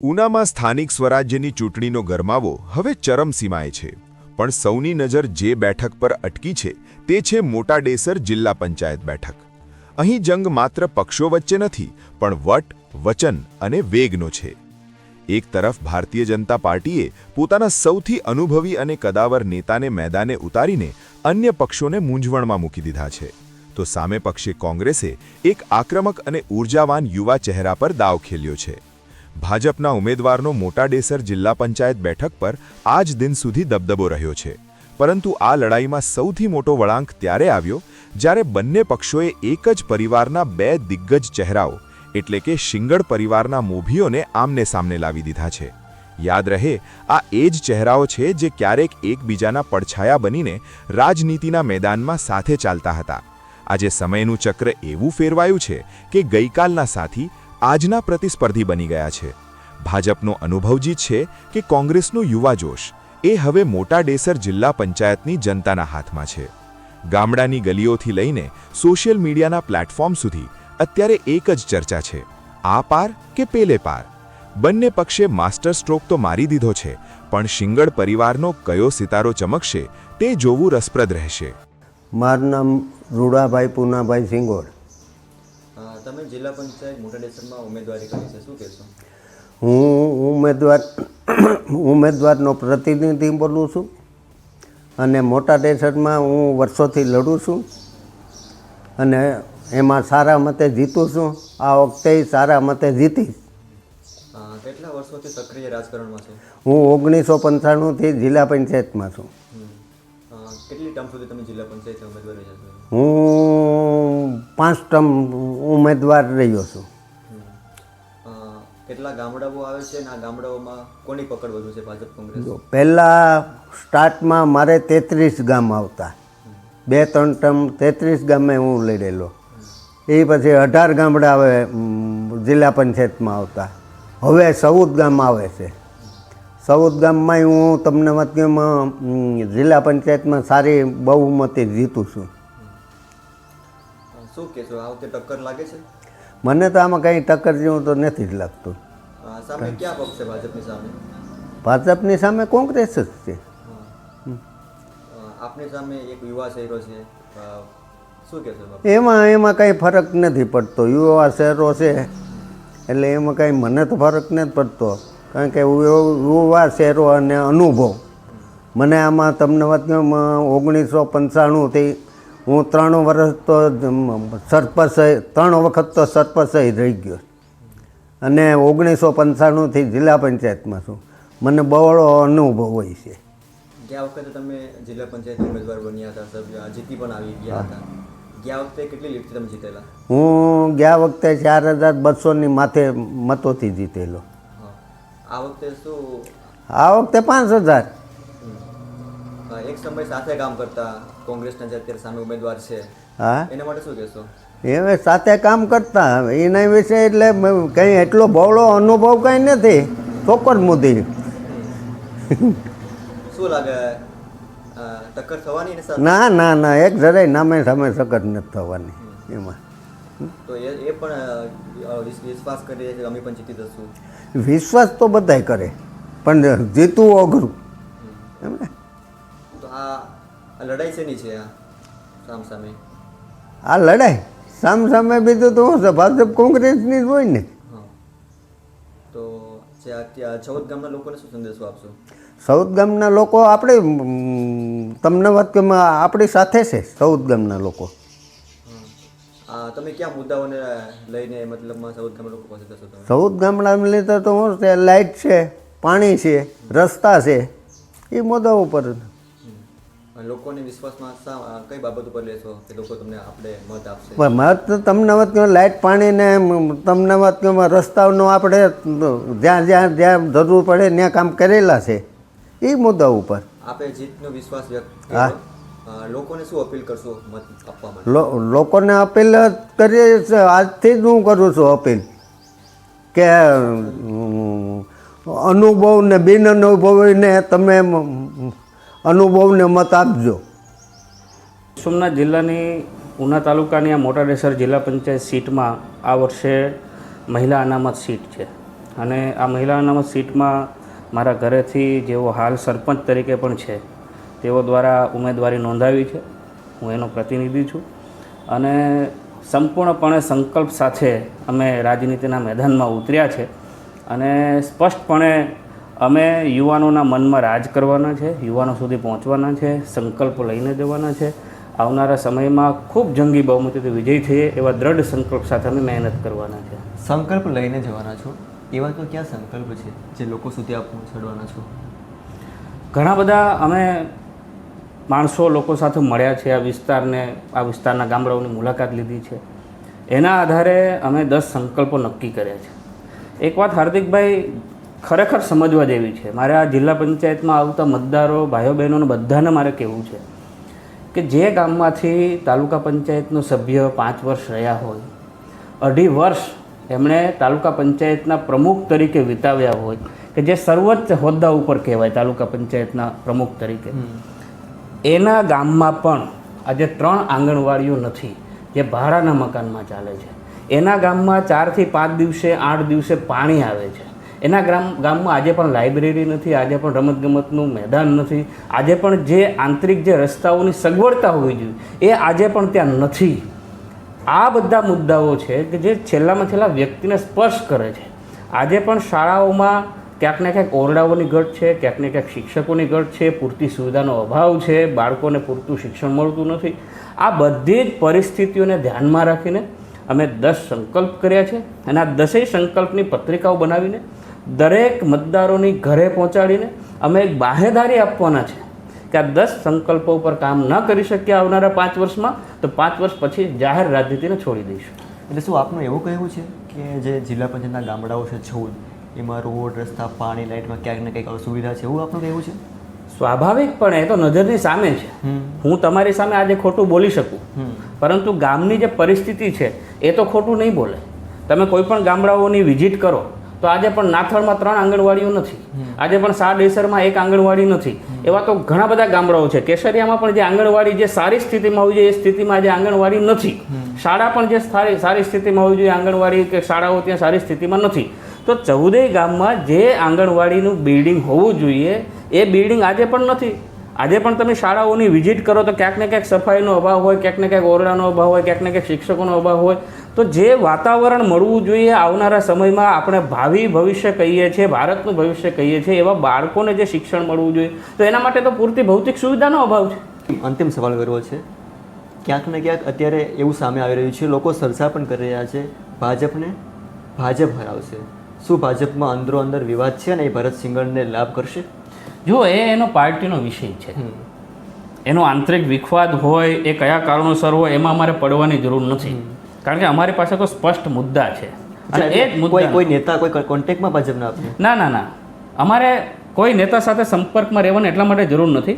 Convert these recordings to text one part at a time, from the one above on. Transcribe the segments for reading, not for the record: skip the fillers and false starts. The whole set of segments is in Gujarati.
ઉનામાં સ્થાનિક સ્વરાજ્યની ચૂંટણીનો ગરમાવો હવે ચરમસીમાએ છે, પણ સૌની નજર જે બેઠક પર અટકી છે તે છે મોટા ડેસર જિલ્લા પંચાયત બેઠક. અહીં જંગ માત્ર પક્ષો વચ્ચે નથી, પણ વટ, વચન અને વેગનો છે. એક તરફ ભારતીય જનતા પાર્ટીએ પોતાના સૌથી અનુભવી અને કદાવર નેતાને મેદાને ઉતારીને અન્ય પક્ષોને મૂંઝવણમાં મૂકી દીધા છે, તો સામે પક્ષે કોંગ્રેસે એક આક્રમક અને ઊર્જાવાન યુવા ચહેરા પર દાવ ખેલ્યો છે. ભાજપના ઉમેદવારનો મોટા ડેસર જિલ્લા પંચાયત બેઠક પર આજ દિન સુધી દબદબો રહ્યો છે, પરંતુ આ લડાઈમાં સૌથી મોટો વળાંક ત્યારે આવ્યો જ્યારે બંને પક્ષોએ એક જ પરિવારના બે દિગ્ગજ ચહેરાઓ એટલે કે શિંગડ પરિવારના મોભીઓને આમને સામને લાવી દીધા છે. યાદ રહે, આ એ જ ચહેરાઓ છે જે ક્યારેક એકબીજાના પડછાયા બનીને રાજનીતિના મેદાનમાં સાથે ચાલતા હતા. આજે સમયનું ચક્ર એવું ફેરવાયું છે કે ગઈકાલના સાથી આજના પ્રતિસ્પર્ધી બની ગયા છે. ભાજપનો અનુભવ જીત છે કે કોંગ્રેસનો યુવા જોશ એ હવે મોટા ડેસર જિલ્લા પંચાયતની જનતાના હાથમાં છે. ગામડાની ગલીઓથી લઈને સોશિયલ મીડિયાના પ્લેટફોર્મ સુધી અત્યારે એક જ ચર્ચા છે, આ પાર કે પેલે પાર. બંને પક્ષે માસ્ટર સ્ટ્રોક તો મારી દીધો છે, પણ શિંગડ પરિવારનો કયો સિતારો ચમકશે તે જોવું રસપ્રદ રહેશે. મારું નામ રૂડાભાઈ પૂનાભાઈ સિંગોડ. તમે જિલ્લા પંચાયત મોટા ડેસરમાં ઉમેદવારી કરી છે, શું કહેશો? હું ઉમેદવારનો પ્રતિનિધિ બોલું છું અને મોટા ડેસરમાં હું વર્ષોથી લડું છું અને એમાં સારા મતે જીતું છું. આ વખતે સારા મતે જીતીશ. કેટલા વર્ષોથી સક્રિય રાજકારણમાં છો? હું 1995થી જિલ્લા પંચાયતમાં છું. કેટલી ટર્મ સુધી તમે જિલ્લા પંચાયત ઉમેદવાર રહ્યા છો? હું 5 ટર્મ ઉમેદવાર રહ્યો છું. કેટલા ગામડાઓ આવે છે અને આ ગામડાઓમાં કોની પકડ વધુ છે, ભાજપ કોંગ્રેસ? પહેલાં સ્ટાર્ટમાં મારે 33 ગામ આવતા, 2-3 ટર્મ 33 ગામે હું લડેલો. એ પછી 18 ગામડા હવે જિલ્લા પંચાયતમાં આવતા. હવે 14 ગામ આવે છે. 14 ગામમાં હું તમને મતમાં જિલ્લા પંચાયતમાં સારી બહુમતી જીતું છું. શું કહેશો, આ વખતે ટક્કર લાગે છે? મને તો આમાં કંઈ ટક્કર જેવું તો નથી જ લાગતું. સામે ક્યાં પક્ષ છે ભાજપની સામે? ભાજપની સામે કોંગ્રેસ જ છે. આપની સામે એક યુવા શહેરો છે, શું કહેશો? એમાં કંઈ ફરક નથી પડતો. યુવા શહેરો છે એટલે એમાં કંઈ મને તો ફરક નથી પડતો, કારણ કે યુવા શહેરો અને અનુભવ મને આમાં તમને વાત 1995થી હું 3 વર્ષ તો સરપંચ 3 વખત તો સરપંચ રહી ગયો અને 1995થી જિલ્લા પંચાયતમાં છું. મને બહોળો અનુભવ હોય છે. ગયા વખતે તમે જિલ્લા પંચાયત ઉમેદવાર બન્યા હતા, સભ્ય જીતી પણ આવી ગયા હતા. ગયા વખતે કેટલી લીડથી તમે જીતેલા? હું ગયા વખતે 4200ની માથે મતોથી જીતેલો. આ વખતે શું? આ વખતે 5000. એક સમય સાથે કામ કરતા કોંગ્રેસના જે અત્યારે સામે ઉમેદવાર છે, હા, એના માટે શું કહેશો? એ સાથે કામ કરતા એના વિશે એટલે કંઈ એટલો બહોળો અનુભવ કંઈ નથી. ચોક્કસ મુદ્દે શું લાગે, ટક્કર થવાની ને? ના ના ના, એક જરાય નામે સામે સકટ નથી થવાની એમાં. તો એ પણ વિશ્વાસ કરી રહ્યા છે અમે પણ જીતી જશું? વિશ્વાસ તો બધાય કરે, પણ જીતવું અઘરું એમ ને. તો આ લડાઈ શેની છે સામ સામે? આ લડાઈ સામે બીજું તો શું છે, ભાજપ કોંગ્રેસની જ હોય ને. તો જે અત્યારે 14 ગામના લોકોને શું સંદેશો આપશો? 14 ગામના લોકો આપણે તમને વાત કે આપણી સાથે છે. 14 ગામના લોકો તમે ક્યાં મુદ્દાઓને લઈને મતલબમાં 14 ગામના લોકો પાસે જશો? તમે 14 ગામડામાં લીધે તો શું છે, લાઇટ છે, પાણી છે, રસ્તા છે, એ મુદ્દાઓ પર. લોકોને વિશ્વાસમાં કઈ બાબત ઉપર લેશો કે લોકો તમને આપણે મત આપશે? મત તમને વાત કે લાઇટ, પાણી ને તમને વાત કે રસ્તાઓનો આપણે જ્યાં જરૂર પડે ત્યાં કામ કરેલા છે, એ મુદ્દા ઉપર આપણે જીતનો વિશ્વાસ વ્યક્ત કર્યો. લોકોને શું અપીલ કરશો મત આપવા માટે? લોકોને અપીલ કરીએ છે, આજથી જ હું કરું છું અપીલ કે અનુભવ ને બિન અનુભવીને તમે અનુભવને મત આપજો. સોમનાથ જિલ્લાની ઉના તાલુકાની આ મોટા ડેસર જિલ્લા પંચાયત સીટમાં આ વર્ષે મહિલા અનામત સીટ છે. અને આ મહિલા અનામત સીટમાં મારા ઘરેથી જેઓ હાલ સરપંચ તરીકે પણ છે તેઓ દ્વારા ઉમેદવારી નોંધાવી છે. હું એનો પ્રતિનિધિ છું અને સંપૂર્ણપણે સંકલ્પ સાથે અમે રાજનીતિના મેદાનમાં ઉતર્યા છે અને સ્પષ્ટપણે અમે યુવાનોના મનમાં રાજ કરવાના છે, યુવાનો સુધી પહોંચવાના છે, સંકલ્પ લઈને જવાના છે. આવનારા સમયમાં ખૂબ જંગી બહુમતીથી વિજય થઈએ એવા દ્રઢ સંકલ્પ સાથે અમે મહેનત કરવાના છે. સંકલ્પ લઈને જવાના છો, એવા તો ક્યાં સંકલ્પ છે જે લોકો સુધી આપ પહોંચાડવાના છો? ઘણા બધા અમે માણસો લોકો સાથે મળ્યા છે, આ વિસ્તારના ગામડાઓની મુલાકાત લીધી છે. એના આધારે અમે 10 સંકલ્પો નક્કી કર્યા છે. એક વાત હાર્દિકભાઈ ખરેખર સમજવા જેવી છે. મારે આ જિલ્લા પંચાયતમાં આવતા મતદારો ભાઈઓ બહેનોને બધાને મારે કહેવું છે કે જે ગામમાંથી તાલુકા પંચાયતનો સભ્ય 5 વર્ષ રહ્યા હોય, 2.5 વર્ષ એમણે તાલુકા પંચાયતના પ્રમુખ તરીકે વિતાવ્યા હોય, કે જે સર્વોચ્ચ હોદ્દા ઉપર કહેવાય તાલુકા પંચાયતના પ્રમુખ તરીકે, એના ગામમાં પણ આજે 3 આંગણવાડીઓ નથી જે ભાડાના મકાનમાં ચાલે છે. એના ગામમાં 4 થી 5 દિવસે 8 દિવસે પાણી આવે છે. એના ગામમાં આજે પણ લાઇબ્રેરી નથી, આજે પણ રમતગમતનું મેદાન નથી, આજે પણ જે આંતરિક જે રસ્તાઓની સગવડતા હોવી જોઈએ એ આજે પણ ત્યાં નથી. આ બધા મુદ્દાઓ છે કે જે છેલ્લામાં છેલ્લા વ્યક્તિને સ્પર્શ કરે છે. આજે પણ શાળાઓમાં ક્યાંક ને ક્યાંક ઓરડાઓની ઘટ છે, ક્યાંક ને ક્યાંક શિક્ષકોની ઘટ છે, પૂરતી સુવિધાનો અભાવ છે, બાળકોને પૂરતું શિક્ષણ મળતું નથી. આ બધી જ પરિસ્થિતિઓને ધ્યાનમાં રાખીને અમે 10 સંકલ્પ કર્યા છે અને આ 10 સંકલ્પની પત્રિકાઓ બનાવીને દરેક મતદારોની ઘરે પહોંચાડીને અમે એક બાહેધારી આપવાના છે કે આ 10 સંકલ્પો ઉપર કામ ન કરી શક્યા આવનારા 5 વર્ષમાં તો 5 વર્ષ પછી જાહેર રાજનીતિને છોડી દઈશું. એટલે શું આપનું એવું કહેવું છે કે જે જિલ્લા પંચાયતના ગામડાઓ છે 14, એમાં રોડ, રસ્તા, પાણી, લાઇટમાં ક્યાંક ને કંઈક અસુવિધા છે, એવું આપનું કહેવું છે? સ્વાભાવિકપણે એ તો નજરની સામે છે. હું તમારી સામે આજે ખોટું બોલી શકું, પરંતુ ગામની જે પરિસ્થિતિ છે એ તો ખોટું નહીં બોલે. તમે કોઈ પણ ગામડાઓની વિઝિટ કરો તો આજે પણ નાથળમાં 3 આંગણવાડીઓ નથી, આજે પણ સાડેસરમાં 1 આંગણવાડી નથી. એવા તો ઘણા બધા ગામડાઓ છે. કેસરિયામાં પણ જે આંગણવાડી જે સારી સ્થિતિમાં હોવી જોઈએ એ સ્થિતિમાં આજે આંગણવાડી નથી. શાળા પણ જે સારી સ્થિતિમાં હોવી જોઈએ આંગણવાડી કે શાળાઓ ત્યાં સારી સ્થિતિમાં નથી. તો 14 ગામમાં જે આંગણવાડીનું બિલ્ડિંગ હોવું જોઈએ એ બિલ્ડિંગ આજે પણ નથી. આજે પણ તમે શાળાઓની વિઝિટ કરો તો ક્યાંક ને ક્યાંક સફાઈનો અભાવ હોય, ક્યાંક ને ક્યાંક ઓરડાનો અભાવ હોય, ક્યાંક ને ક્યાંક શિક્ષકોનો અભાવ હોય. તો જે વાતાવરણ મળવું જોઈએ આવનારા સમયમાં આપણે ભાવિ ભવિષ્ય કહીએ છીએ, ભારતનું ભવિષ્ય કહીએ છીએ, એવા બાળકોને જે શિક્ષણ મળવું જોઈએ તો એના માટે તો પૂરતી ભૌતિક સુવિધાનો અભાવ છે. અંતિમ સવાલ કરવો છે. ક્યાંક ને ક્યાંક અત્યારે એવું સામે આવી રહ્યું છે, લોકો ચર્ચા પણ કરી રહ્યા છે ભાજપને ભાજપ હરાવશે. શું ભાજપમાં અંદરો અંદર વિવાદ છે અને એ ભરત સિંઘડને લાભ કરશે? જો એનો પાર્ટીનો વિષય છે, એનો આંતરિક વિખવાદ હોય એ કયા કારણોસર હોય એમાં અમારે પડવાની જરૂર નથી, કારણ કે અમારી પાસે તો સ્પષ્ટ મુદ્દા છે. અને એ જ મુદ્દા કોઈ નેતા કોઈ કોન્ટેક્ટમાં ભાજપના આપને? ના, અમારે કોઈ નેતા સાથે સંપર્કમાં રહેવાની એટલા માટે જરૂર નથી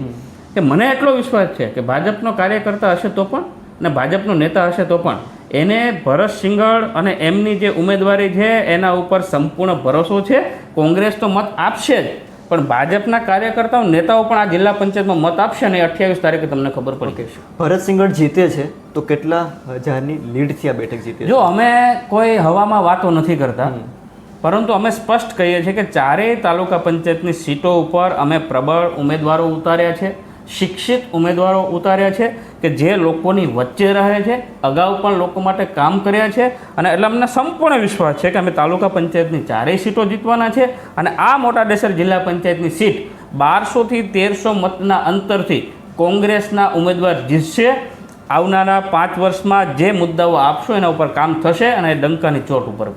કે મને એટલો વિશ્વાસ છે કે ભાજપનો કાર્યકર્તા હશે તો પણ અને ભાજપનો નેતા હશે તો પણ એને ભરત સિંઘડ અને એમની જે ઉમેદવારી છે એના ઉપર સંપૂર્ણ ભરોસો છે. કોંગ્રેસ તો મત આપશે જ, પણ ભાજપના કાર્યકર્તાઓ નેતાઓ પણ આ જિલ્લા પંચાયતમાં મત આપશે અને 28 તારીખે તમને ખબર પડી જશે. ભરત સિંઘડ જીતે છે તો કેટલા હજારની લીડથી આ બેઠક જીતે? જો અમે કોઈ હવામાં વાતો નથી કરતા, પરંતુ અમે સ્પષ્ટ કહીએ છીએ કે 4 તાલુકા પંચાયતની સીટો ઉપર અમે પ્રબળ ઉમેદવારો ઉતાર્યા છે, શિક્ષિત ઉમેદવારો ઉતાર્યા છે કે જે લોકોની વચ્ચે રહે છે, અગાઉ પણ લોકો માટે કામ કર્યા છે. અને એટલે અમને સંપૂર્ણ વિશ્વાસ છે કે અમે તાલુકા પંચાયતની 4 સીટો જીતવાના છે અને આ મોટા ડેસર જિલ્લા પંચાયતની સીટ 1200 થી 1300 મતના અંતરથી કોંગ્રેસના ઉમેદવાર જીતશે. આવનારા 5 વર્ષમાં જે મુદ્દાઓ આપશો એના ઉપર કામ થશે અને ડંકાની ચોટ ઉપર